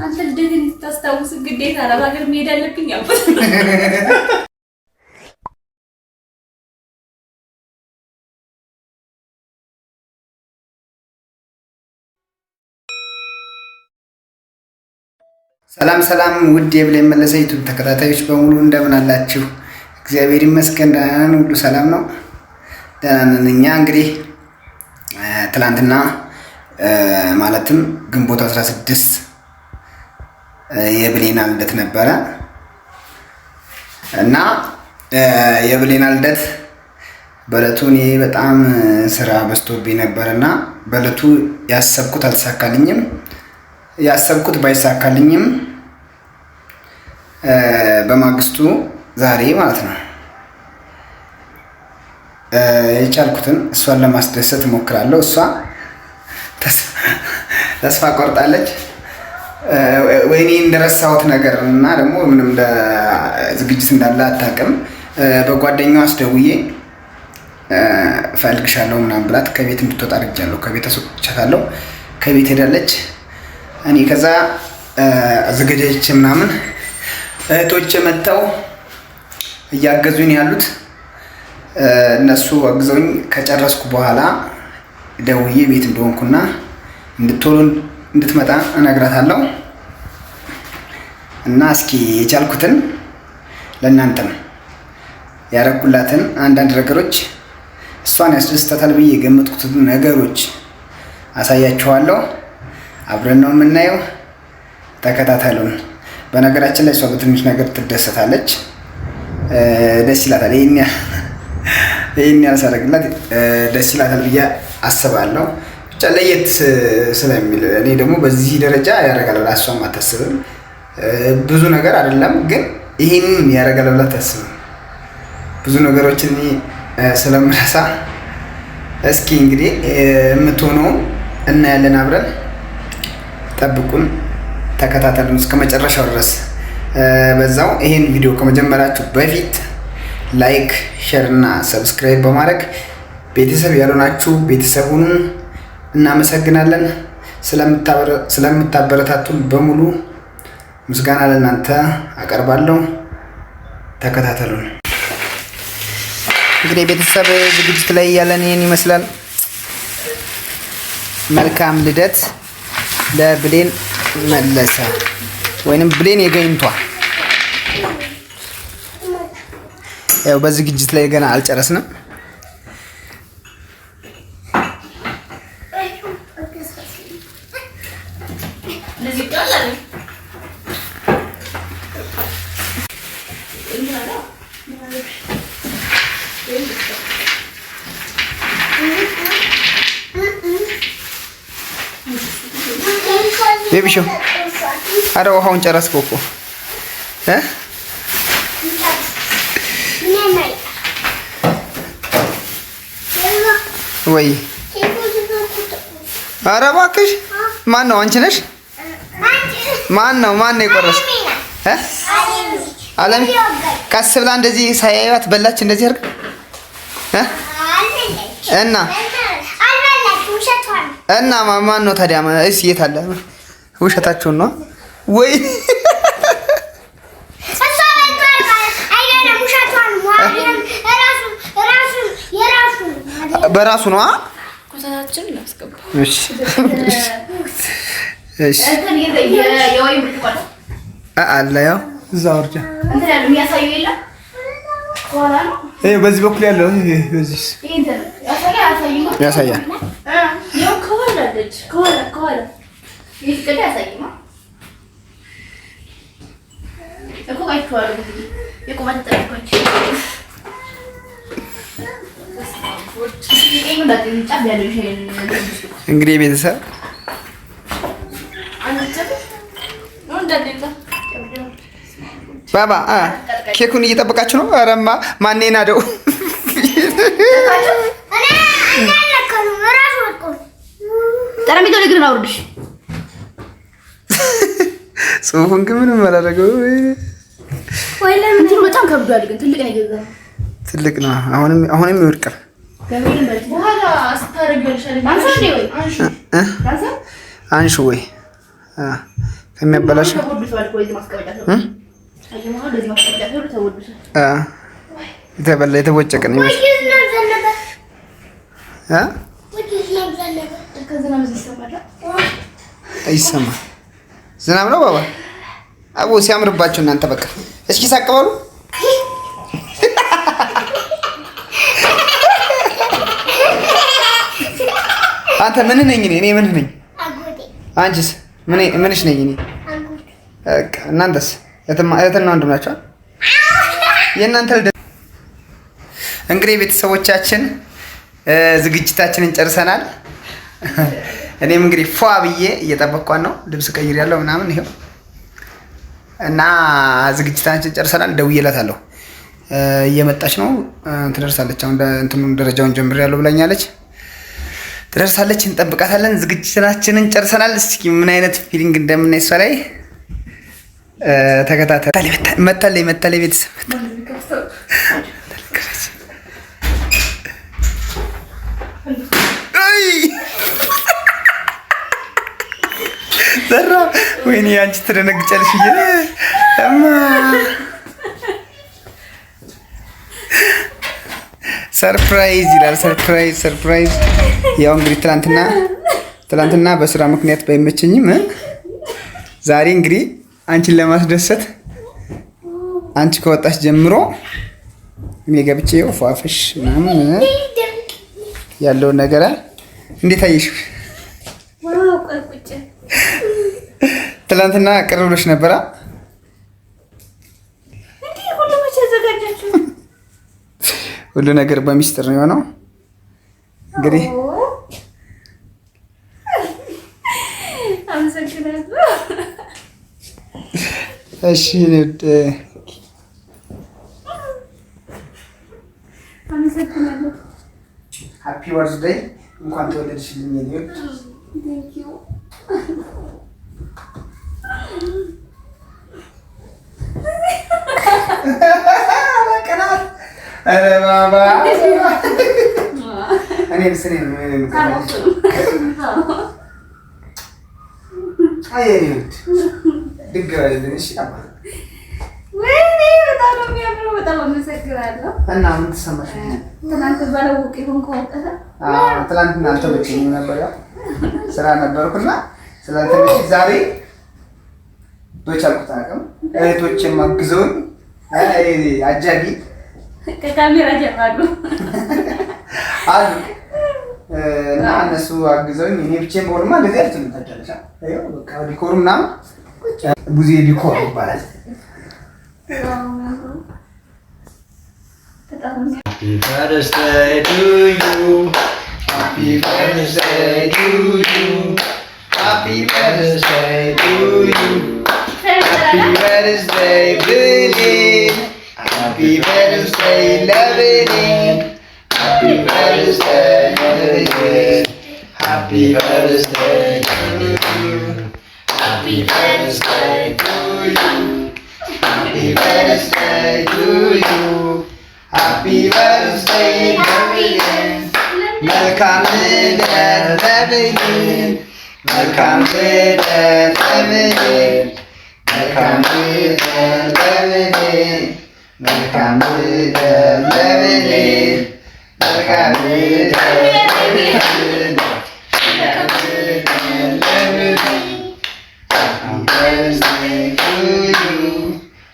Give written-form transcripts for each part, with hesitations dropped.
አንተ ልደት እንድታስታውስ ግዴታ አረብ ሀገር መሄድ አለብኝ አልኩት። ሰላም ሰላም፣ ውድ የብሌን መለሰ ዩቲዩብ ተከታታዮች በሙሉ እንደምን አላችሁ? እግዚአብሔር ይመስገን ደህና ነን፣ ሁሉ ሰላም ነው፣ ደህና ነን። እኛ እንግዲህ ትላንትና ማለትም ግንቦት 16 የብሌን ልደት ነበረ እና የብሌን ልደት በእለቱ እኔ በጣም ስራ በዝቶብኝ ነበርና በእለቱ ያሰብኩት አልተሳካልኝም። ያሰብኩት ባይሳካልኝም በማግስቱ ዛሬ ማለት ነው የቻልኩትን እሷን ለማስደሰት እሞክራለሁ። እሷ ተስፋ ቆርጣለች። ወይኔ እንደረሳሁት ነገር እና ደግሞ ምንም ዝግጅት እንዳለ አታውቅም። በጓደኛዋ አስደውዬ ፈልግሻለሁ ምናምን ብላት ከቤት እንድትወጣ አድርጌያለሁ። ከቤት አስወጥቻታለሁ። ከቤት ሄዳለች። እኔ ከዛ አዘገጃጅቼ ምናምን እህቶቼ መጥተው እያገዙኝ ያሉት እነሱ አግዘውኝ ከጨረስኩ በኋላ ደውዬ ቤት እንደሆንኩና እንድትወሉ እንድትመጣ እነግራታለሁ። እና እስኪ የቻልኩትን ለእናንተም ያረኩላትን አንዳንድ ነገሮች እሷን ያስደስታታል ብዬ የገመጥኩትን ነገሮች አሳያችኋለሁ። አብረን ነው የምናየው፣ ተከታተሉን። በነገራችን ላይ እሷ በትንሽ ነገር ትደሰታለች፣ ደስ ይላታል። ይሄን ያልሳረግላት ደስ ይላታል ብዬ አስባለሁ። ብቻ ለየት ስለሚል እኔ ደግሞ በዚህ ደረጃ ያደርጋል ብላ እሷም አታስብም። ብዙ ነገር አይደለም ግን ይሄንን ያደርጋል ብላ አታስብም። ብዙ ነገሮችን ስለምረሳ እስኪ እንግዲህ የምትሆነውን እናያለን። አብረን ጠብቁን፣ ተከታተሉን እስከ መጨረሻው ድረስ። በዛው ይሄን ቪዲዮ ከመጀመራችሁ በፊት ላይክ፣ ሼር እና ሰብስክራይብ በማድረግ ቤተሰብ ያልሆናችሁ ቤተሰቡን እናመሰግናለን። ስለምታበረታቱን በሙሉ ምስጋና ለእናንተ አቀርባለሁ። ተከታተሉን። እንግዲህ ቤተሰብ ዝግጅት ላይ ያለን ይሄን ይመስላል። መልካም ልደት ለብሌን መለሰ ወይንም ብሌን የገኝቷ። ያው በዝግጅት ላይ ገና አልጨረስንም። ቤቢሾ አረ ውሃውን ጨረስከው እኮ ወይ? አረ እባክሽ ማን ነው? አንቺ ነሽ? ማን ነው የቆረሰ? አለም ቀስ ብላ እንደዚህ ሳያዩት በላች። እንደዚህ አድርግ እና ማን ነው ታዲያ? እሺ የት አለ? ውሸታችሁን ነው ወይ? በራሱ ነው ኮታታችን እናስገባ። እሺ እሺ አለ ያው እዛው ወርጃ እንትን ያለው የሚያሳየው የለም። ኮላ ነው ይሄ በዚህ በኩል ያለው ይሄ በዚህ ያሳያል። ያው ኮላ ልጅ ኮላ ይሄ ከዳ ያሳየማ እኮ አይቷል እንግዲህ የቆማት ተጠቅቆች እንግዲህ ቤተሰብ ባባ ኬኩን እየጠበቃችሁ ነው። አረማ ማን ናደው ጠረጴዛው ላይ ግን አውርድሽ። ጽሁፉን ግን ምንም አላደረገው ወይ ለምን በጣም ከብዷል። ግን ትልቅ ነው የገዛው። ትልቅ ነው። አሁንም ይወድቃል። በኋላ አስታረጋለሽ አንሺ ወይ ከሚያበላሽ የተበላ የተቦጨቀ ነው ይሰማ ዝናብ ነው ባባ አቦ ሲያምርባችሁ እናንተ በቃ እስኪ ሳቅበሉ አንተ ምን ነኝ እኔ ምን ነኝ አንቺስ ምንሽ ነኝ እኔ በቃ እናንተስ እህትና ወንድም ናቸው የእናንተ እንግዲህ ቤተሰቦቻችን ዝግጅታችንን ጨርሰናል እኔም እንግዲህ ፏ ብዬ እየጠበቅኳት ነው ልብስ ቀይሬያለሁ ምናምን ይሄው እና ዝግጅታችንን ጨርሰናል ደውዬላታለሁ እየመጣች ነው ትደርሳለች አሁን እንትኑን ደረጃውን ጀምሬያለሁ ብላኛለች ትደርሳለች እንጠብቃታለን ዝግጅታችንን ጨርሰናል እስኪ ምን አይነት ፊሊንግ እንደምናይ እሷ ላይ ተከታተል መታለች ቤተሰብ ዘራ ወይኔ አንቺ ትደነግጫለሽ እማ ሰርፕራይዝ ይላል ሰርፕራይዝ ያው እንግዲህ ትላንትና በስራ ምክንያት ባይመቸኝም ዛሬ እንግዲህ አንቺን ለማስደሰት አንቺ ከወጣሽ ጀምሮ እኔ ገብቼ ፏፈሽ ምናምን ያለውን ነገር እንዴት አየሽ? ትላንትና ቅር ብሎሽ ነበራ? ሁሉ ነገር በሚስጥር ነው የሆነው። እንግዲህ እሺ ሃፒ በርዝዴይ እንኳን ተወለድሽልኝ የኔ ውድ ኧረ ባባ እኔም ስኔ ነው በጣም አመሰግናለሁ። እና ምን ተሰማሽ? ትናንትና አልተመቸኝም ነበር ያው ስራ ነበርኩና ስላልተመቸኝ ዛሬ በቻልኩት አቅም እህቶቼም አግዘውኝ አጃቢ ከካሜራ ጀምራሉ አሉ እና እነሱ አግዘውኝ እኔ ብቻዬን በሆንማ እንደዚህ አልችልም። ታውቂያለሽ አይደል? በቃ ዲኮሩ ምናምን ብዙ ዲኮር ይባላል። Happy birthday to you. Happy birthday to you. Happy birthday to you. Happy birthday, Billy. Happy birthday, Lebanon. Happy birthday, Lebanon. Happy birthday to you. Happy birthday to you. Happy birthday to you. Happy birthday, Lebanon. Welcome to Lebanon. Welcome to Lebanon. Welcome to Lebanon. Welcome to Lebanon. Welcome to Lebanon.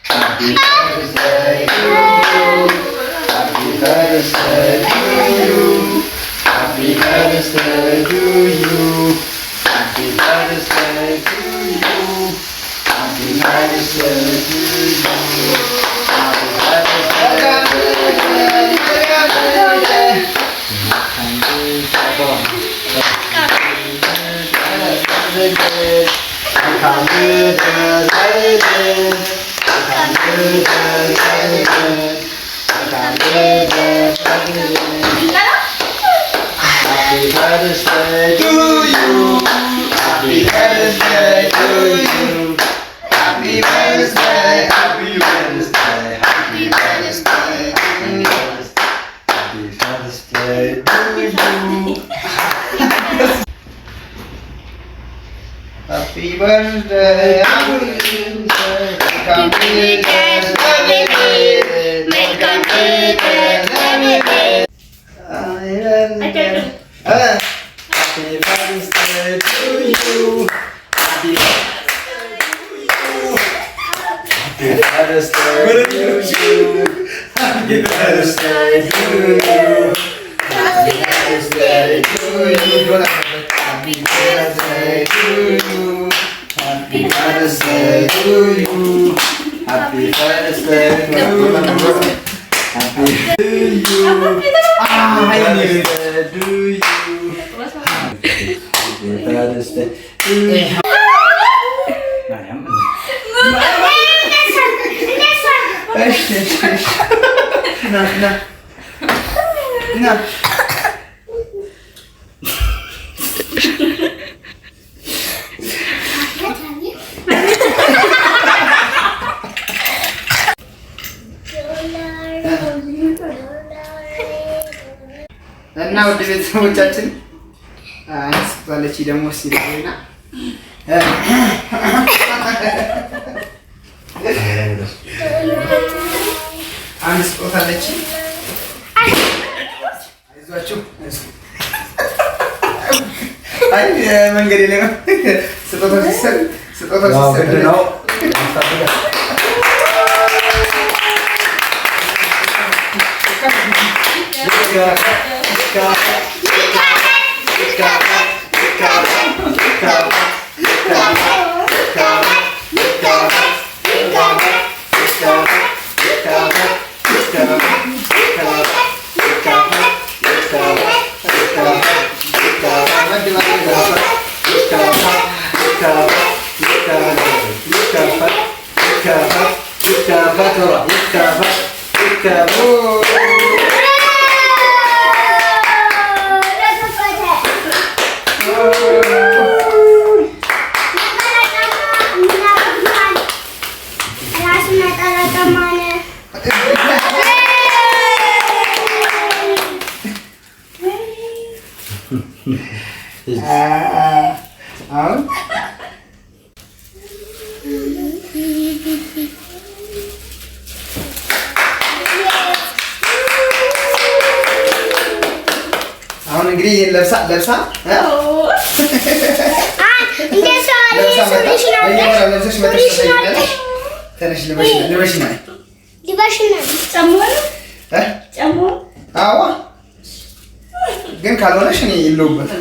Happy birthday to you. Happy birthday to you. Happy birthday to you. Happy birthday to you. Happy birthday to you. Happy birthday to you. Happy birthday. birthday to you. Happy birthday to you. Happy birthday, happy birthday, happy birthday, happy birthday to you. Happy birthday, happy birthday to you. Happy birthday to you. Happy birthday to you. Happy birthday to you. Happy birthday to you. Happy birthday to you. Happy birthday to you. Happy to you. Happy birthday to you. Happy birthday to you. No. እና ወደ ቤተሰቦቻችን አስባለች ደግሞ ሲልና አንድ ስጦታ አለች። አይዟችሁ አይ መንገድ ላይ ስጦታ ሲሰጥ ነው። አሁን እንግዲህ ለብሳ ግን ካልሆነሽ እኔ የለውበት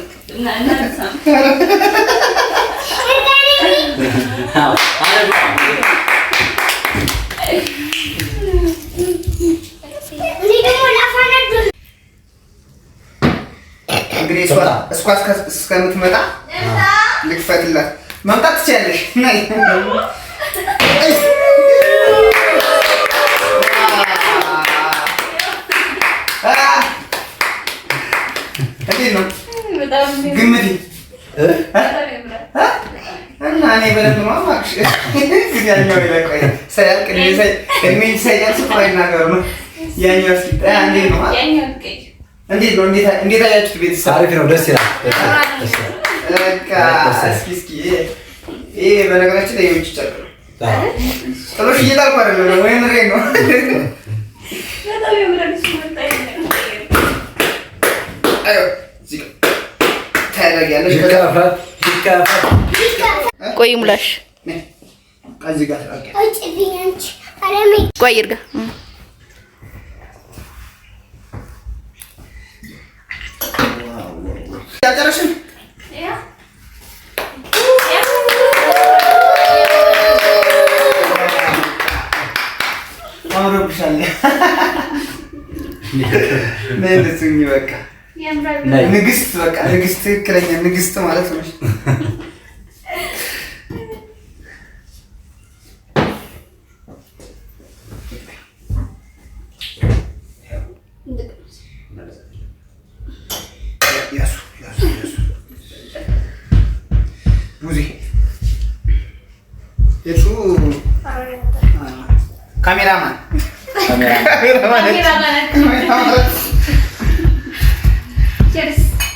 እንግዲህ እሷ እስከምትመጣ ልክፈትላት። መምጣት ትችያለሽ። እንዴት ነው ግምቴ? እና እኔ በደንብ ነው እባክሽ። ያኛው ይለቀኝ ሳያልቅ እድሜ ሳይጨርስ እኮ አይናገሩ ነው። ያኛው እስኪ እንዴት ነው? እንዴት ነው? እንዴት አያችሁት? ቤተሰብ አሪፍ ነው፣ ደስ ይላል። በቃ እስኪ ይሄ በነገራችን ላይ የውጭ ጨርቅ ነው። ጥሎሽ እየጣልኩ አይደለም ወይ ምሬ ነው። አዮ እዚህ ታያለሽ። ቆይ ሙላሽ እዚህ ጋር ቆይ ይርጋ ያጨረሽን አውሮብሻል ነልስኝ በቃ ንግስት በቃ ንግስት ትክክለኛ ንግስት ማለት ነው። ሙዚ የቱ ካሜራማን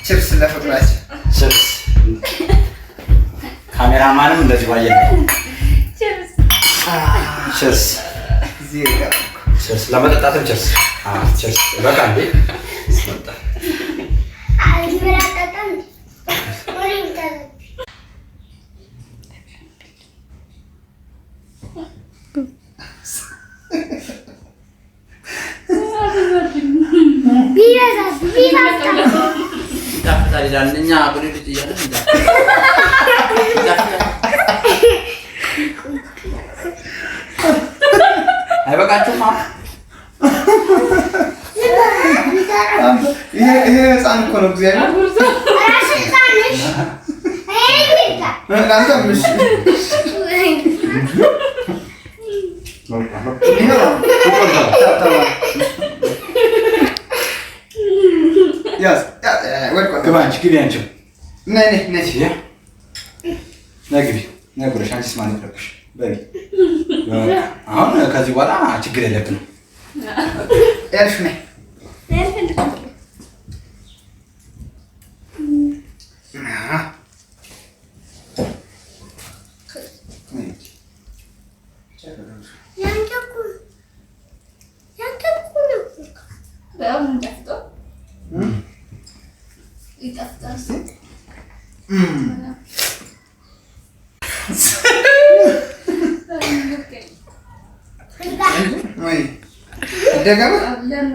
ችርስ ለፍቅራችን ችርስ። ካሜራማንም እንደዚህ ባየን ችርስ ችርስ። ለመጠጣትም ችርስ ችርስ። በቃ እንዴ ስመጣ ይጣፍጣል ይላል። እኛ አብሬ ልጅ እያለን አይበቃችሁም? ይሄ ህፃን እኮ ነው። እግዚአብሔር አሁን ከዚህ በኋላ ችግር የለብንም።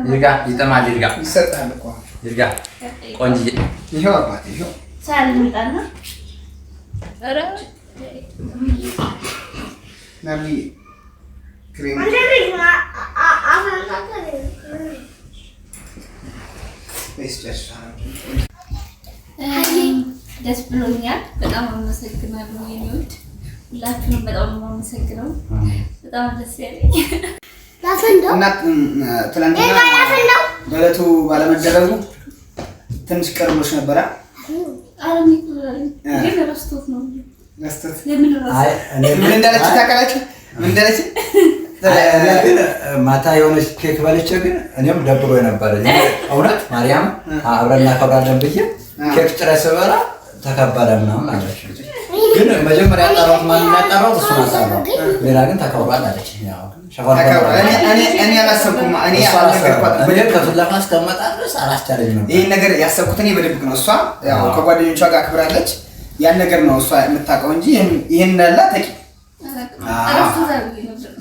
ይርጋ ይጠማል። ይርጋ ይሰጣል እኮ ይርጋ ቆንጆ ይሄው አባቴ ይሄው ሳልምጣና ኧረ ናቢ ክሬም ደስ ብሎኛል። በጣም አመሰግናለሁ የኔዎች ሁላችሁንም በጣም ነው የማመሰግነው። በጣም ደስ ያለኝ እና ትናንትና በዕለቱ ባለመደረጉ ትንሽ ቀርቦሽ ነበረ። ግን ረስቶት ነው ረስቶት ምን እንዳለች ታውቃላችሁ? ምን እንዳለች ግን ማታ የሆነች ኬክ በልቼ ግን እኔም ደብሮ ነበር። እውነት ማርያም አብረን እናከብራለን ብዬ ኬክ ጭሬ ስበላ ተከበረ ምናምን አለች። ግን መጀመሪያ ያጠራሁት ማንን ያጠራሁት እሱን አጠራሁ። ሌላ ግን ተከብሯል አለች። እኔ አላሰብኩም። እኔ አልነገርኳትም። ከፍለፋ እስከመጣ ድረስ አላስቻለኝም ነበር። ይህን ነገር ያሰብኩት እኔ በድብቅ ነው። እሷ ያው ከጓደኞቿ ጋር አክብራለች። ያን ነገር ነው እሷ የምታውቀው እንጂ ይህን እንዳለ አታውቂም።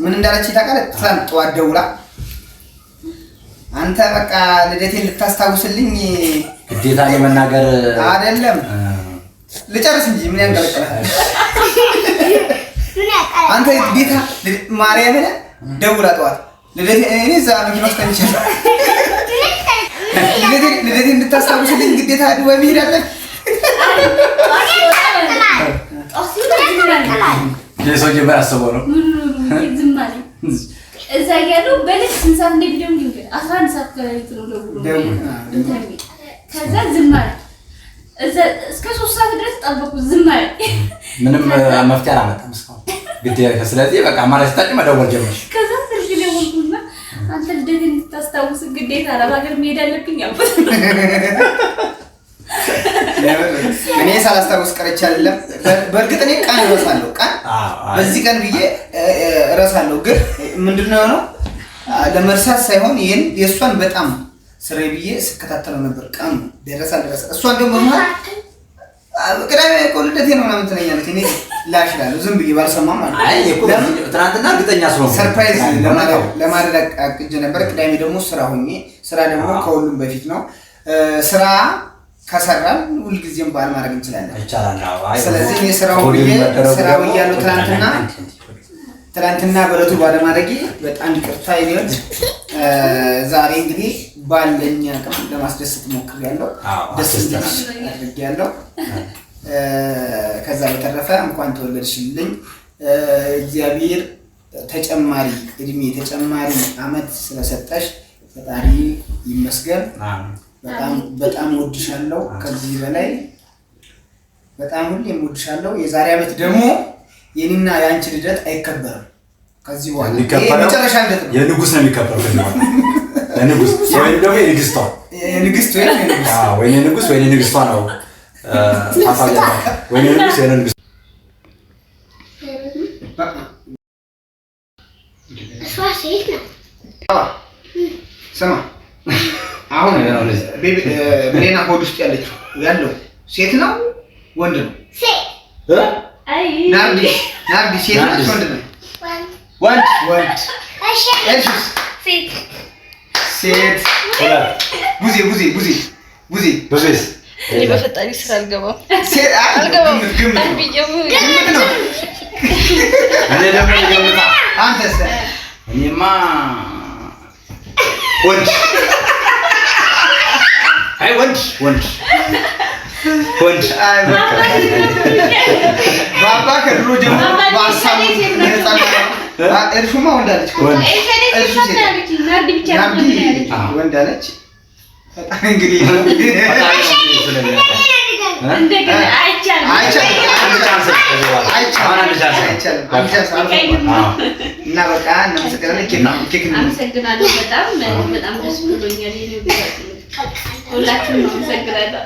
ምን እንዳለች ታውቃለች? ትናንት ጠዋት ደውላ አንተ በቃ ልደቴን ልታስታውስልኝ ግዴታ ለመናገር አይደለም ልጨርስ እንጂ ምን ያንቀለቀላል? አንተ ቤታ ማርያምን ደውላ ጠዋት ልደቴ እኔ እዛ መኪና ውስጥ ተኝቻለሁ። ልደቴን እንድታስታውስልኝ ግዴታ ዱባይ መሄድ አለብህ። የሰው ጀመር አስበው ነው ዝም አለኝ። እዛ እያለሁ በልክ ስንት ሰዓት እንደሚደውል እንግዲህ 11 ሰዓት ከሌሊት ነው ደውሎ ከዛ ዝም አለ። እዛ እስከ 3 ሰዓት ድረስ ጠበቁ። ዝም አለ። ምንም መፍትሄ አላመጣም እስካሁን። ግዴታ ስለዚህ በቃ ማለት ታጭ መደወል ጀመርሽ። ከዛ ስልክ ደወልኩና አንተ ልደቴን እንድታስታውስ ግዴታ አረብ ሀገር መሄድ አለብኝ አልኩት። እኔ ሳላስታውስ ቀረች አይደለም። በእርግጥ እኔ ቀን እረሳለሁ። ቀን በዚህ ቀን ብዬ እረሳለሁ። ግን ምንድነው ነው ለመርሳት ሳይሆን ይሄን የእሷን በጣም ስሬ ብዬ ስከታተለው ነበር። ቀን ደረሰ እሷን ደግሞ ማለት ቅዳሜ እኮ ልደቴ ነው ምናምን ትለኛለች። እኔ ላሽ እላለሁ ዝም ብዬ ባልሰማም ማለት አይ እኮ ትናንትና እርግጠኛ ስለሆንኩ ሰርፕራይዝ ለማድረግ አቅጄ ነበር። ቅዳሜ ደግሞ ስራ ሆኜ ስራ ደግሞ ከሁሉም በፊት ነው። ስራ ከሰራን ሁልጊዜም በዓል ማድረግ እንችላለን ይቻላል። ስለዚህ እኔ ስራው ብያለሁ። ትናንትና በዕለቱ ባለማድረጌ በጣም ይቅርታ ይሁን። ዛሬ እንግዲህ ባለኝ አቅም ለማስደሰት ሞክሬያለሁ። ደስ አድርጌያለሁ። ከዛ በተረፈ እንኳን ተወለድሽልኝ። እግዚአብሔር ተጨማሪ እድሜ ተጨማሪ አመት ስለሰጠሽ ፈጣሪ ይመስገን። በጣም ወድሻለሁ። ከዚህ በላይ በጣም ሁሌም እወድሻለሁ። የዛሬ ዓመት ደግሞ የኔና የአንቺ ልደት አይከበርም። ከዚህ በኋላ የመጨረሻ ልደት ነው። የንጉስ ነው የሚከበረው ከዚህ በኋላ የንጉስ ወይም ደግሞ የንግስቷ የንግስት ወይ የንጉስ ወይ የንግስቷ ነው። ታፋለ ወይ የንጉስ የንግስት ስማ አሁን ብሌና ሆድ ውስጥ ያለው ሴት ነው ወንድ ነው? ናርዲ ሴት ነው ወንድ ነው? ወንድ እሺስ ሴት ቡዜስ እኔ በፈጣሪ ስራ አልገባም። ግምት ነው። እኔ ደግሞ ይገምታ አንተስ? እኔማ ወንድ አይ ወንድ አይ ባባ ከድሮ ጀምሮ ባሳቡ እርሹማ ወንድ አለች። ወንድ አለች። እንግዲህ እና በቃ አመሰግናለሁ። በጣም ደስ ብሎኛል። ሁላችሁም አመሰግናለሁ።